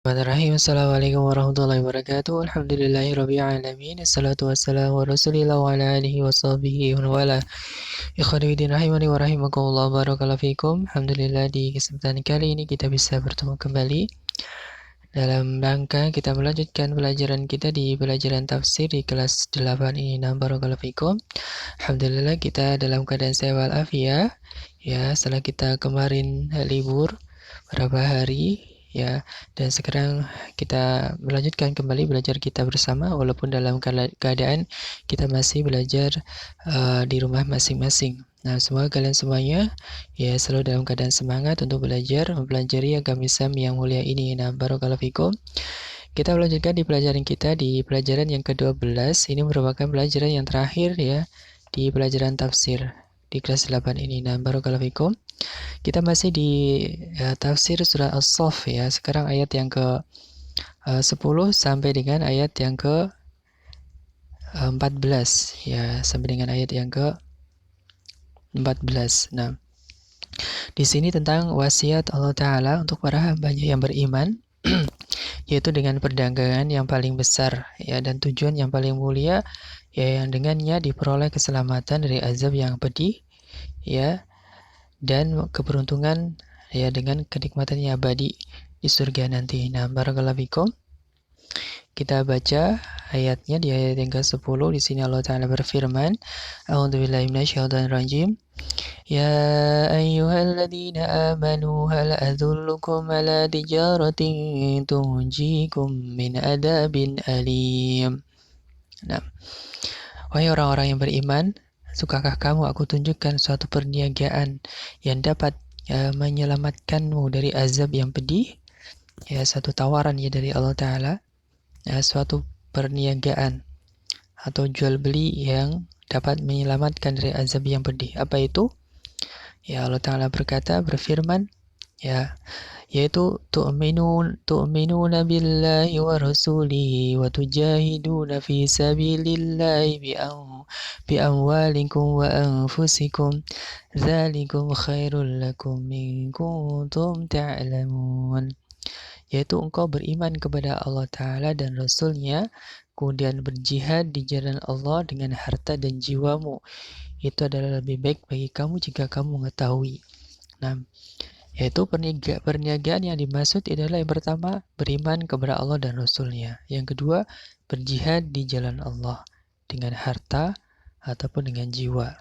Bismillahirrahmanirrahim. Assalamualaikum warahmatullahi wabarakatuh. Alhamdulillahirabbil alamin. Assalatu wassalamu ala Rasulillah wa ala alihi wa sahbihi wa wala. Ikhwani fillah rahimani wa rahimakumullah. Barakallahu fikum. Alhamdulillah di kesempatan kali ini kita bisa bertemu kembali dalam rangka kita melanjutkan pelajaran kita di pelajaran tafsir di kelas 8 ini. Nah, barakallahu fikum. Alhamdulillah kita dalam keadaan sehat walafiat. Ya, setelah kita kemarin libur beberapa hari, ya, dan sekarang kita melanjutkan kembali belajar kita bersama walaupun dalam keadaan kita masih belajar di rumah masing-masing. Nah, semoga kalian semuanya ya selalu dalam keadaan semangat untuk belajar mempelajari agama Islam yang mulia ini. Nah, barakallahu fikum. Kita melanjutkan di pelajaran kita di pelajaran yang ke-12. Ini merupakan pelajaran yang terakhir ya di pelajaran tafsir di kelas 8 ini. Nah, barakallahu fikum. Kita masih di tafsir surah As-Saff ya. Sekarang ayat yang ke 10 sampai dengan ayat yang ke 14 ya, sampai dengan ayat yang ke 14. Nah, di sini tentang wasiat Allah Ta'ala untuk para hambanya yang beriman, yaitu dengan perdagangan yang paling besar ya, dan tujuan yang paling mulia ya, yang dengannya diperoleh keselamatan dari azab yang pedih ya, dan keberuntungan ya, dengan kenikmatan yang abadi di surga nanti. Nah, barakallahu fikum. Kita baca ayatnya di ayat yang ke-10. Di sini Allah Ta'ala berfirman, A'udzubillahi minasyaitonirrajim. Ya ayyuhalladzina amanu hal adullukum ala tijaratin tunjikum min adabin alim. Nah, wahai orang-orang yang beriman, sukakah kamu aku tunjukkan suatu perniagaan yang dapat menyelamatkanmu dari azab yang pedih? Ya, satu tawaran ya dari Allah Ta'ala, ya, suatu perniagaan atau jual beli yang dapat menyelamatkan dari azab yang pedih. Apa itu? Ya, Allah Ta'ala berfirman, ya, yaitu tu'minuna billahi wa rasulihi wa tujahiduna fi sabilillahi bi amwalikum wa anfusikum dzalikum khairul lakum in kuntum ta'lamun. Yaitu engkau beriman kepada Allah Ta'ala dan Rasul-Nya, kemudian berjihad di jalan Allah dengan harta dan jiwamu. Itu adalah lebih baik bagi kamu jika kamu mengetahui. Nah, yaitu perniagaan yang dimaksud adalah yang pertama, beriman kepada Allah dan Rasul-Nya. Yang kedua, berjihad di jalan Allah dengan harta ataupun dengan jiwa.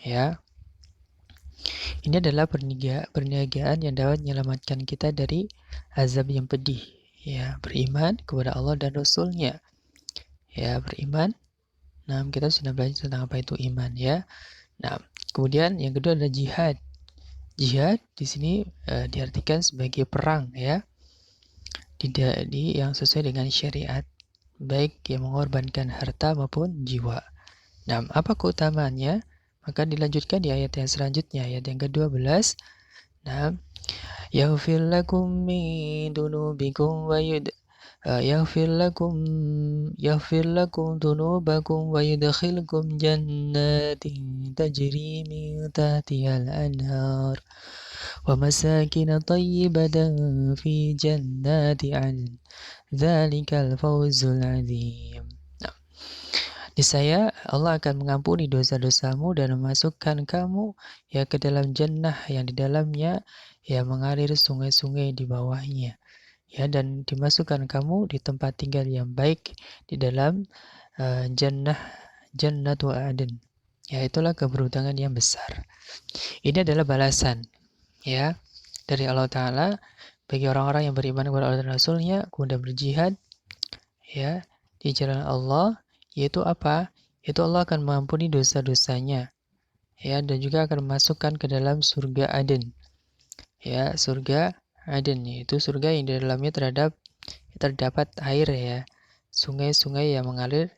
Ya. Ini adalah perniagaan yang dapat menyelamatkan kita dari azab yang pedih. Ya, beriman kepada Allah dan Rasul-Nya. Ya, beriman. Nah, kita sudah belajar tentang apa itu iman ya. Nah, kemudian yang kedua adalah jihad. Jihad di sini diartikan sebagai perang ya. Yang sesuai dengan syariat, baik yang mengorbankan harta maupun jiwa. Nah, apa keutamaannya? Maka dilanjutkan di ayat yang selanjutnya, ayat yang ke-12. Nah, yaghfir lakum min dunubikum wa yaghfir lakum dunubakum wa yudkhilkum jannatin tajri min tahtihal anhar wa masakin tayyibatan fi jannati adn dzalikal fawzul azim. Niscaya Allah akan mengampuni dosa-dosamu dan memasukkan kamu ya ke dalam jannah yang di dalamnya ya mengalir sungai-sungai di bawahnya. Ya, dan dimasukkan kamu di tempat tinggal yang baik di dalam Jannatu Aden. Ya, itulah keberuntungan yang besar. Ini adalah balasan ya dari Allah Ta'ala bagi orang-orang yang beriman kepada Allah dan Rasul-Nya, kemudian berjihad ya di jalan Allah. Yaitu apa? Itu Allah akan mengampuni dosa-dosanya ya, dan juga akan memasukkan ke dalam surga Aden. Ya, surga Aden yaitu surga yang di dalamnya terdapat air ya, sungai-sungai yang mengalir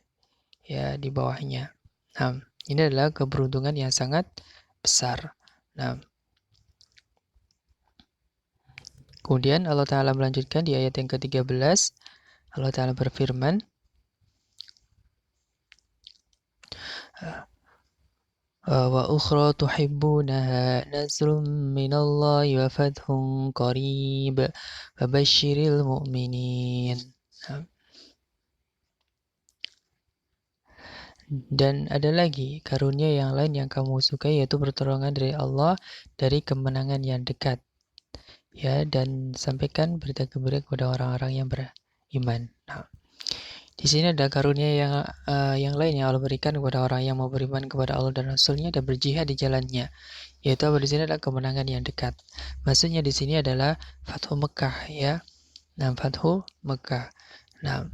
ya di bawahnya. Nah, ini adalah keberuntungan yang sangat besar. Nah, kemudian Allah Ta'ala melanjutkan di ayat yang ke-13. Allah Ta'ala berfirman, wa ukhra tuhibbunaha nasrun minallahi wa fathun qarib wa basyiril mu'minin. Dan ada lagi karunia yang lain yang kamu sukai, yaitu pertolongan dari Allah dari kemenangan yang dekat. Ya, dan sampaikan berita gembira kepada orang-orang yang beriman. Nah, di sini ada karunia yang lain yang Allah berikan kepada orang yang mau beriman kepada Allah dan Rasulnya dan berjihad di jalannya. Yaitu apa di sini adalah kemenangan yang dekat. Maksudnya di sini adalah Fathu Mekah, ya. Nah, Fathu Mekah. Nah,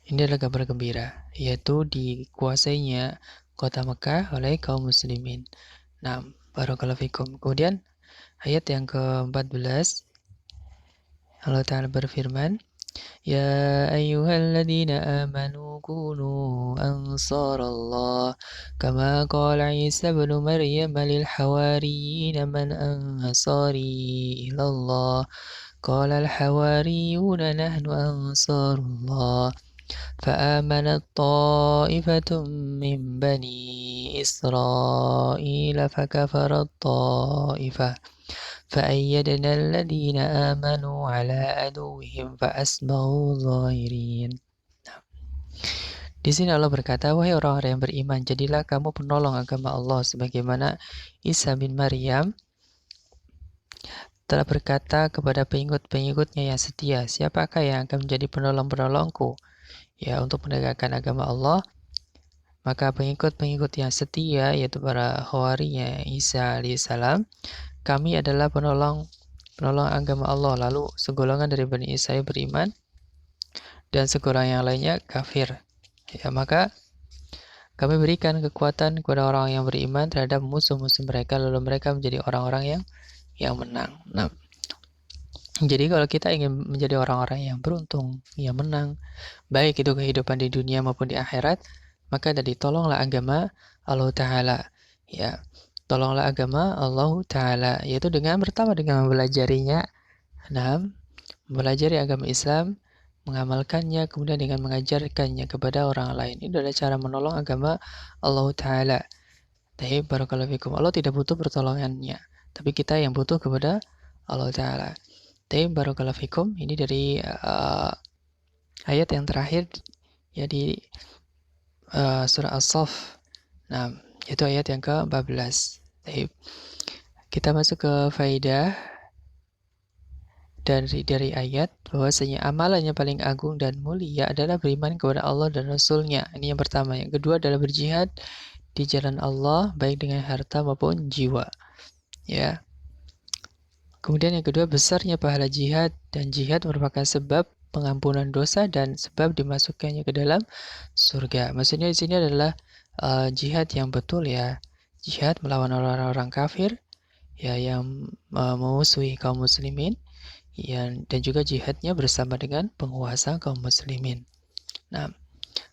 ini adalah kabar gembira, yaitu dikuasainya kota Mekah oleh kaum muslimin. Nah, barakallahu fikum. Kemudian ayat yang ke-14, Allah Ta'ala berfirman, Ya ayyuhalladzina amanu kunu ansarallah kama qala Isa ibn Maryam lil hawariyina man ansari ilallah qala al hawariyuna nahnu ansarullah فآمنت طائفة من بني إسرائيل فكفرت طائفة فأيدنا الذين آمنوا على عدوهم فأصبحوا ظاهرين. Di sini Allah berkata, wahai orang-orang yang beriman, jadilah kamu penolong agama Allah sebagaimana Isa bin Maryam telah berkata kepada pengikut-pengikutnya yang setia, siapakah yang akan menjadi penolong-penolongku? Ya, untuk menegakkan agama Allah. Maka pengikut-pengikut yang setia, yaitu para Hawarinya Isa alaihissalam, kami adalah penolong agama Allah. Lalu segolongan dari Bani Israil beriman dan segolongan yang lainnya kafir. Ya, maka kami berikan kekuatan kepada orang yang beriman terhadap musuh-musuh mereka, lalu mereka menjadi orang-orang yang menang. Nah, jadi kalau kita ingin menjadi orang-orang yang beruntung, yang menang, baik itu kehidupan di dunia maupun di akhirat, maka dari tolonglah agama Allah Ta'ala. Ya, tolonglah agama Allah Ta'ala, yaitu dengan pertama dengan mempelajarinya, mempelajari agama Islam, mengamalkannya, kemudian dengan mengajarkannya kepada orang lain. Ini adalah cara menolong agama Allah Ta'ala. Tapi barakallahu fikum, Allah tidak butuh pertolongannya, tapi kita yang butuh kepada Allah Ta'ala. Tapi barakallahu fikum, ini dari ayat yang terakhir ya di surah As-Saff. Nah, itu ayat yang ke-14. Kita masuk ke faidah dari ayat bahwasanya amalan yang paling agung dan mulia adalah beriman kepada Allah dan Rasul-Nya. Ini yang pertama. Yang kedua adalah berjihad di jalan Allah baik dengan harta maupun jiwa. Ya. Kemudian yang kedua, besarnya pahala jihad, dan jihad merupakan sebab pengampunan dosa dan sebab dimasukkannya ke dalam surga. Maksudnya di sini adalah jihad yang betul, ya. Jihad melawan orang-orang kafir ya yang memusuhi kaum muslimin, ya, dan juga jihadnya bersama dengan penguasa kaum muslimin. Nah,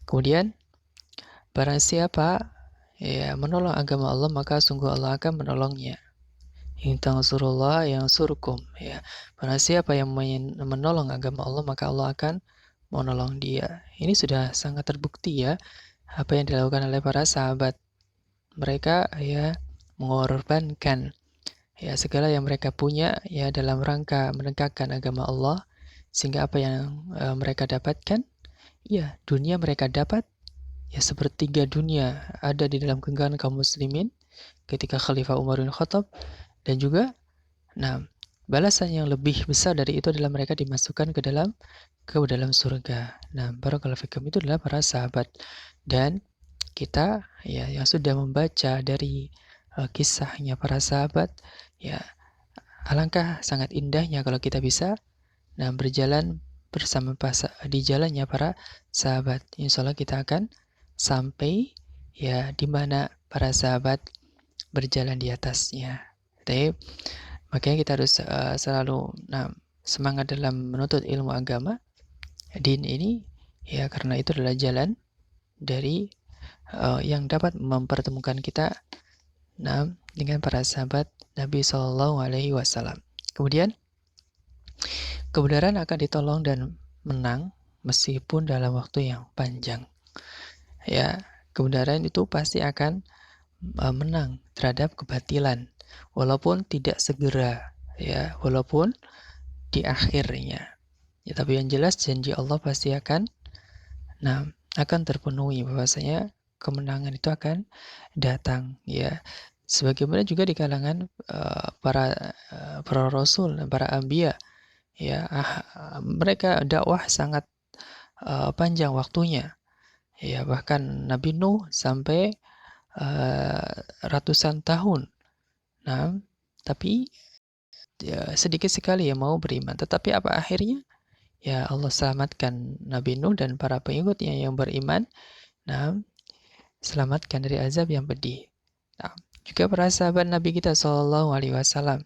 kemudian barang siapa ya menolong agama Allah, maka sungguh Allah akan menolongnya. In tansurullah yansurkum, ya. Barang siapa yang menolong agama Allah, maka Allah akan menolong dia. Ini sudah sangat terbukti, ya, apa yang dilakukan oleh para sahabat. Mereka ya mengorbankan ya segala yang mereka punya ya dalam rangka menegakkan agama Allah, sehingga apa yang mereka dapatkan, ya dunia mereka dapat ya sepertiga dunia ada di dalam genggaman kaum muslimin ketika Khalifah Umar bin Khattab, dan juga balasan yang lebih besar dari itu adalah mereka dimasukkan ke dalam surga. Nah, barakallahu fikum, itu adalah para sahabat. Dan kita ya yang sudah membaca dari kisahnya para sahabat, ya alangkah sangat indahnya kalau kita bisa berjalan bersama di jalannya para sahabat. Insya Allah kita akan sampai ya di mana para sahabat berjalan di atasnya. Tapi makanya kita harus selalu semangat dalam menuntut ilmu agama din ini, ya, karena itu adalah jalan dari yang dapat mempertemukan kita dengan para sahabat Nabi Shallallahu Alaihi Wasallam. Kemudian kebenaran akan ditolong dan menang meskipun dalam waktu yang panjang. Ya, kebenaran itu pasti akan menang terhadap kebatilan, walaupun tidak segera, ya, walaupun di akhirnya. Ya, tapi yang jelas janji Allah pasti akan terpenuhi, bahwasanya kemenangan itu akan datang, ya. Sebagaimana juga di kalangan para rasul, para anbiya, ya, mereka dakwah sangat panjang waktunya, ya, bahkan Nabi Nuh sampai ratusan tahun. Nah, tapi ya, sedikit sekali yang mau beriman. Tetapi apa akhirnya? Ya, Allah selamatkan Nabi Nuh dan para pengikutnya yang beriman. Nah, selamatkan dari azab yang pedih. Nah, juga para sahabat Nabi kita Shallallahu Alaihi Wasallam,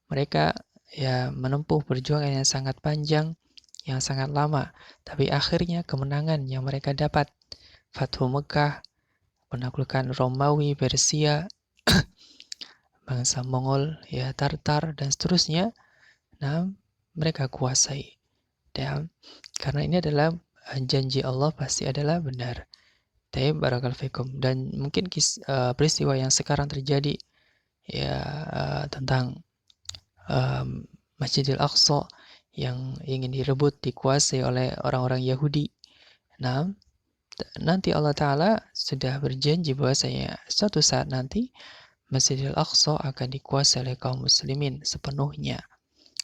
mereka ya menempuh perjuangan yang sangat panjang, yang sangat lama. Tapi akhirnya kemenangan yang mereka dapat, Fathu Mekah, penaklukan Romawi, Persia, bangsa Mongol, ya, Tartar dan seterusnya. Nah, mereka kuasai. Dan karena ini adalah janji Allah pasti adalah benar. Tayyib barakallahu fikum. Dan mungkin peristiwa yang sekarang terjadi, ya, tentang Masjidil Aqsa yang ingin direbut, dikuasai oleh orang-orang Yahudi. Nah, nanti Allah Ta'ala sudah berjanji bahwasanya suatu saat nanti Masjidil Aqsa akan dikuasai oleh kaum muslimin sepenuhnya.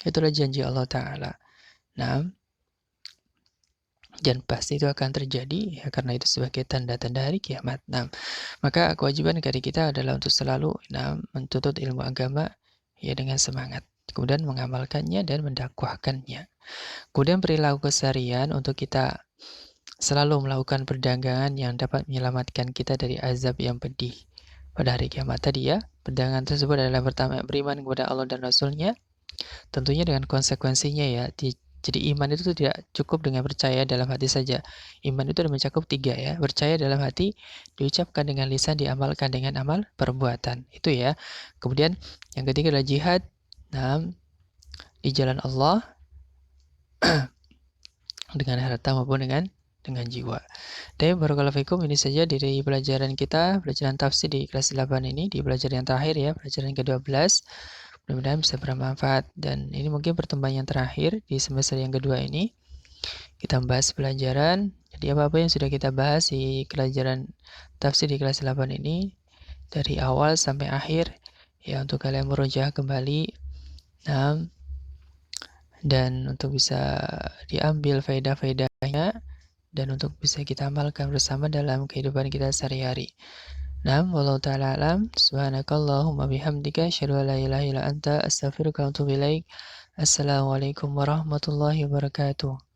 Itulah janji Allah Ta'ala. Nah, dan pasti itu akan terjadi, ya, karena itu sebagai tanda-tanda hari kiamat. Nah, maka kewajiban dari kita adalah untuk selalu menuntut ilmu agama, ya, dengan semangat, kemudian mengamalkannya dan mendakwahkannya. Kemudian perilaku keseharian untuk kita selalu melakukan perdagangan yang dapat menyelamatkan kita dari azab yang pedih pada hari kiamat tadi, ya. Perdagangan tersebut adalah pertama, beriman kepada Allah dan Rasul-Nya, tentunya dengan konsekuensinya, ya. Jadi iman itu tidak cukup dengan percaya dalam hati saja. Iman itu mencakup 3, ya. Percaya dalam hati, diucapkan dengan lisan, diamalkan dengan amal perbuatan. Itu, ya. Kemudian yang ketiga adalah jihad di jalan Allah dengan harta maupun dengan jiwa. Dan barakallahu fikum, ini saja dari pelajaran kita, pelajaran tafsir di kelas 8 ini, di pelajaran yang terakhir, ya, pelajaran ke-12. Mudah-mudahan bisa bermanfaat, dan ini mungkin pertemuan yang terakhir di semester yang kedua ini. Kita membahas pelajaran, jadi apa-apa yang sudah kita bahas di pelajaran tafsir di kelas 8 ini dari awal sampai akhir, ya, untuk kalian merujuk kembali, dan untuk bisa diambil faedah-faedahnya dan untuk bisa kita amalkan bersama dalam kehidupan kita sehari-hari. Wallahu ta'ala alam. Subhanakallahumma bihamdika asyhadu an la ilaha illa anta astaghfiruka wa atubu ilaik. Assalamualaikum warahmatullahi wabarakatuh.